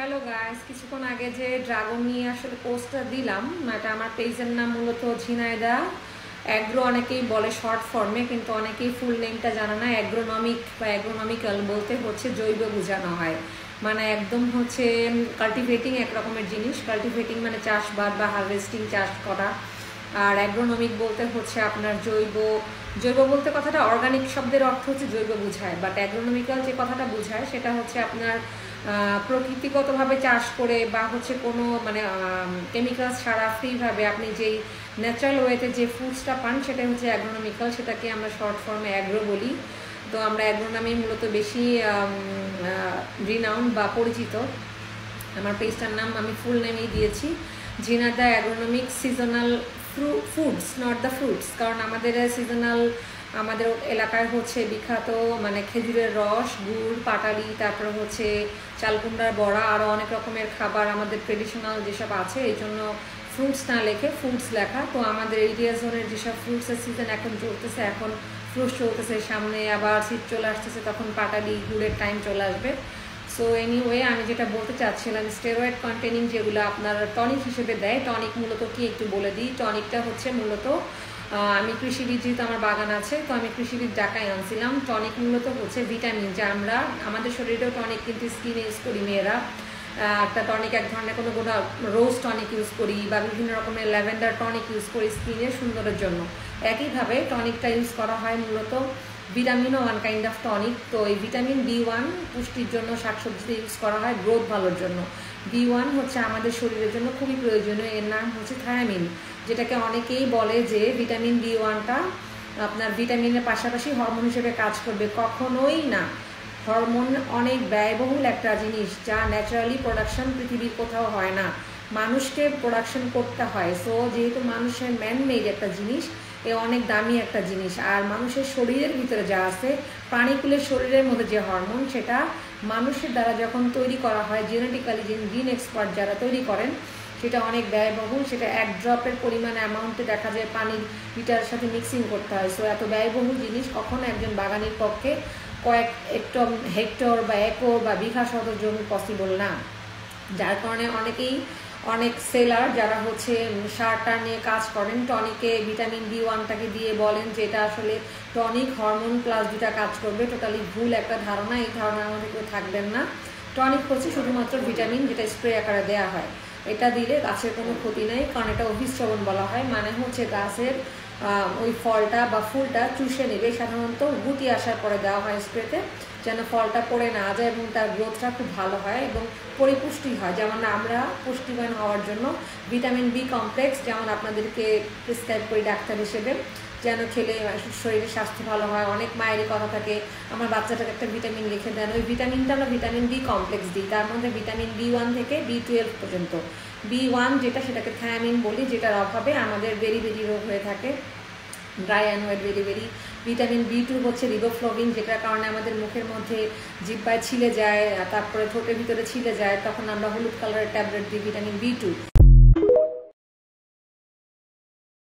Hello guys, কিছুক্ষণ আগে যে ড্রাগন নিয়ে আসলে পোস্টটা দিলাম, এটা আমার পেজের নাম মূলত ঝিনাইদা অ্যাগ্রো, অনেকেই বলে শর্ট ফর্মে, কিন্তু অনেকেই ফুল নেমটা জানা না। অ্যাগ্রোনমিক বা অ্যাগ্রোনমিক্যাল বলতে হচ্ছে জৈব বোঝানো হয়, মানে একদম হচ্ছে কাল্টিভেটিং এক রকমের জিনিস। কাল্টিভেটিং মানে চাষবাদ বা হারভেস্টিং, চাষ করা। আর অ্যাগ্রোনমিক বলতে হচ্ছে আপনার জৈব। জৈব বলতে কথাটা অর্গানিক শব্দের অর্থ হচ্ছে জৈব বোঝায়, বাট অ্যাগ্রোনমিক্যাল যে কথাটা বোঝায় সেটা হচ্ছে আপনার প্রকৃতিগতভাবে চাষ করে বা হচ্ছে কোনো মানে কেমিক্যালস ছাড়া ফ্রিভাবে আপনি যেই ন্যাচারাল ওয়েতে যে ফুডসটা পান সেটা হচ্ছে অ্যাগ্রোনমিক্যাল, সেটাকে আমরা শর্ট ফর্মে অ্যাগ্রো বলি। তো আমরা অ্যাগ্রো নামে মূলত বেশি রিনাউন্ড বা পরিচিত। আমার পেজটার নাম আমি ফুল নেমেই দিয়েছি, Jhenaidah agronomic seasonal foods, not the fruits. কারণ আমাদের সিজনাল, আমাদের এলাকায় হচ্ছে বিখ্যাত মানে খেজুরের রস, গুড়, পাটালি, তারপরে হচ্ছে চালকুমড়ার বড়া, আরও অনেক রকমের খাবার আমাদের ট্রেডিশনাল যেসব আছে, এই জন্য ফ্রুটস না লেখে ফুডস লেখা। তো আমাদের এরিয়া জোনের যেসব ফ্রুটসের সিজন এখন চলতেছে, এখন ফ্রুটস চলতেছে, সামনে আবার শীত চলে আসতেছে, তখন পাটালি গুড়ের টাইম চলে আসবে। সো এনিওয়ে, আমি যেটা বলতে চাচ্ছিলাম, স্টেরয়েড কন্টেনিং যেগুলো আপনার টনিক হিসেবে দেয়, টনিক মূলত কি একটু বলে দিই। টনিকটা হচ্ছে মূলত, আমি কৃষিবিদ, যেহেতু আমার বাগান আছে, তো আমি কৃষিবিদ ডাকাই আনছিলাম। টনিক মূলত হচ্ছে ভিটামিন, যা আমরা আমাদের শরীরেও টনিক কিন্তু স্কিনে ইউজ করি মেয়েরা। একটা টনিক এক ধরনের কোনো কোনো রোজ টনিক ইউজ করি বা বিভিন্ন রকমের ল্যাভেন্ডার টনিক ইউজ করি স্কিনের সুন্দরের জন্য। একইভাবে টনিকটা ইউজ করা হয় মূলত ভিটামিনও ওয়ান কাইন্ড অফ টনিক। তো এই ভিটামিন B1 পুষ্টির জন্য শাকসবজিতে ইউজ করা হয়, গ্রোথ ভালোর জন্য। B1 হচ্ছে আমাদের শরীরের জন্য খুবই প্রয়োজনীয়, এর নাম হচ্ছে থায়ামিন, যেটাকে অনেকেই বলে যে ভিটামিন B1টা আপনার ভিটামিনের পাশাপাশি হরমোন হিসেবে কাজ করবে। কখনোই না। হরমোন অনেক ব্যয়বহুল একটা জিনিস, যা ন্যাচারালি প্রোডাকশন পৃথিবীর কোথাও হয় না, মানুষকে প্রোডাকশন করতে হয়। সো যেহেতু মানুষের ম্যানমেড একটা জিনিস, এ অনেক দামি একটা জিনিস। আর মানুষের শরীরের ভিতরে যা আছে, প্রাণীকুলের শরীরের মধ্যে যে হরমোন, সেটা মানুষের দ্বারা যখন তৈরি করা হয়, জেনেটিক্যালি জিন এক্সপার্ট যারা তৈরি করেন, সেটা অনেক ব্যয়বহুল। সেটা এক ড্রপের পরিমাণ অ্যামাউন্টে দেখা যায় পানির লিটারের সাথে মিক্সিং করতে হয়। সো এত ব্যয়বহুল জিনিস কখনো একজন বাগানির পক্ষে কয়েক হেক্টর বা একর বা বিঘা শত জমি পসিবল না। যার কারণে অনেক সেলার যারা হচ্ছে সারটা নিয়ে কাজ করেন, টনিকে ভিটামিন B1টাকে দিয়ে বলেন যে এটা আসলে টনিক, হরমোন প্লাস দুটা কাজ করবে। টোটালি ভুল একটা ধারণা, এই ধারণার মধ্যে কেউ থাকবেন না। টনিক হচ্ছে শুধুমাত্র ভিটামিন, যেটা স্প্রে আকারে দেওয়া হয়। এটা দিলে গাছের কোনো ক্ষতি নেই, কারণ এটা অভিশ্রবণ বলা হয়, মানে হচ্ছে গাছের ওই ফলটা বা ফুলটা চুষে নেবে। সাধারণত গুটি আসার পরে দেওয়া হয় স্প্রেতে, যেন ফলটা পড়ে না যায় এবং তার গ্রোথটা খুব ভালো হয় এবং পরিপুষ্টি হয়। যেমন আমরা পুষ্টিবান হওয়ার জন্য ভিটামিন B কমপ্লেক্স যেমন আপনাদেরকে প্রেসক্রাইব করি ডাক্তার হিসেবে, যেন খেলে শরীরের স্বাস্থ্য ভালো হয়। অনেক মায়েরই কথা থাকে, আমার বাচ্চাটাকে একটা ভিটামিন লিখে দেন। ওই ভিটামিনটা আমরা ভিটামিন B কমপ্লেক্স দিই, তার মধ্যে ভিটামিন B1 থেকে B12 পর্যন্ত। B1 যেটা, সেটাকে থায়ামিন বলি, যেটার অভাবে আমাদের বেরি রোগ হয়ে থাকে, ড্রাই অ্যানোয়েড বেরি। ভিটামিন B2 হচ্ছে রিবোফ্লাভিন, যেটার কারণে আমাদের মুখের মধ্যে জিহ্বায় ছিলে যায়, তারপরে ঠোঁটের ভিতরে ছিলে যায়, তখন আমরা হলুদ কালারের ট্যাবলেট দিই ভিটামিন B2।